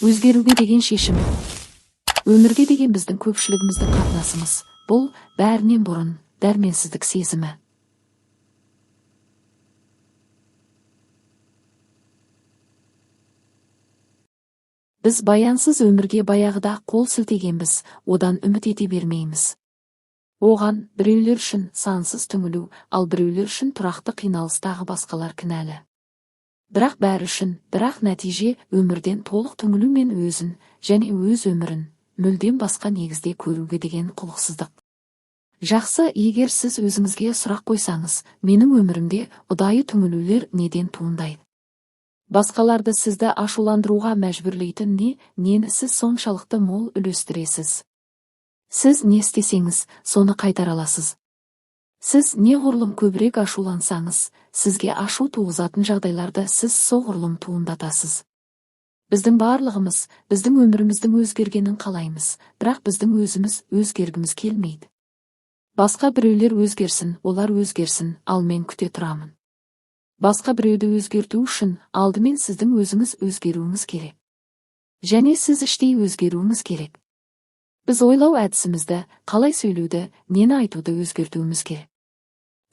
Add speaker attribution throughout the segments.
Speaker 1: Өзгеруге деген шешім. Өмірге деген біздің көпшілігіміздің қатынасымыз. Бұл бәрінен бұрын дәрменсіздік сезімі. Біз баянсыз өмірге баяғыда қол сілтегенбіз, одан үміт ете бермейміз. Оған біреулер үшін сансыз түңілу, ал біреулер үшін тұрақты қиналыс тағы басқалар кінәлі. Бірақ бәрі үшін, бірақ нәтиже өмірден толық түңілу мен өзін, және өз өмірін, мүлдем басқа негізде көруге деген құлықсыздық. Жақсы, егер сіз өзіңізге сұрақ қойсаңыз, менің өмірімде ұдайы түңілулер неден туындайды? Басқаларды сізді ашуландыруға мәжбүрлейтін нені сіз соншалықты мол үлестіресіз? Сіз не істесеңіз, соны қайтара аласыз. Сіз неғұрлым көбірек ашулансаңыз, сізге ашу туғызатын жағдайларды сіз соғұрлым туындатасыз. Біздің барлығымыз, біздің өміріміздің өзгергенін қалаймыз, бірақ біздің өзіміз өзгергіміз келмейді. Басқа біреулер өзгерсін, олар өзгерсін, ал мен күте тұрамын. Басқа біреуді өзгерту үшін алдымен сіздің өзіңіз өзгеруіңіз керек. Және сіз іштей өзгеруіңіз керек. Біз ойлау әдісімізді, қалай сөйлеуді, нені айтуды өзгертуіміз керек.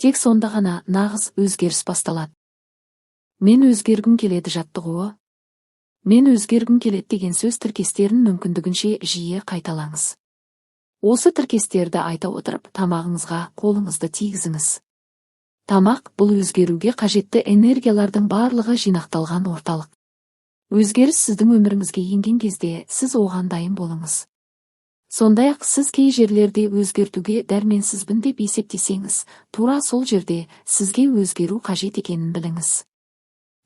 Speaker 1: Тек сонда ғана нағыз өзгеріс басталады. Мен өзгергім келеді жаттығуы. Мен өзгергім келеді деген сөз тіркестерін мүмкіндігінше жиі қайталаңыз. Осы тіркестерді айта отырып, тамағыңызға қолыңызды тигізіңіз. Тамақ — бұл өзгеруге қажетті энергиялардың барлығы жинақталған орталық. Өзгеріс сіздің өміріңізге енген кезде сіз оған дайын болыңыз. Сондай-ақ сіз кей жерлерде өзгертуге дәрменсізбін деп есептесеңіз, тура сол жерде сізге өзгеру қажет екенін біліңіз.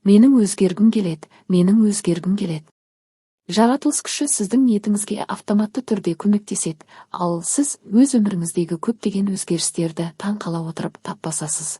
Speaker 1: Менің өзгергім келеді, менің өзгергім келеді. Жаратылыс күші сіздің ниетіңізге автоматты түрде көмектеседі, ал сіз өз өміріңіздегі көптеген өзгерістерді таң қала отырып тап басасыз.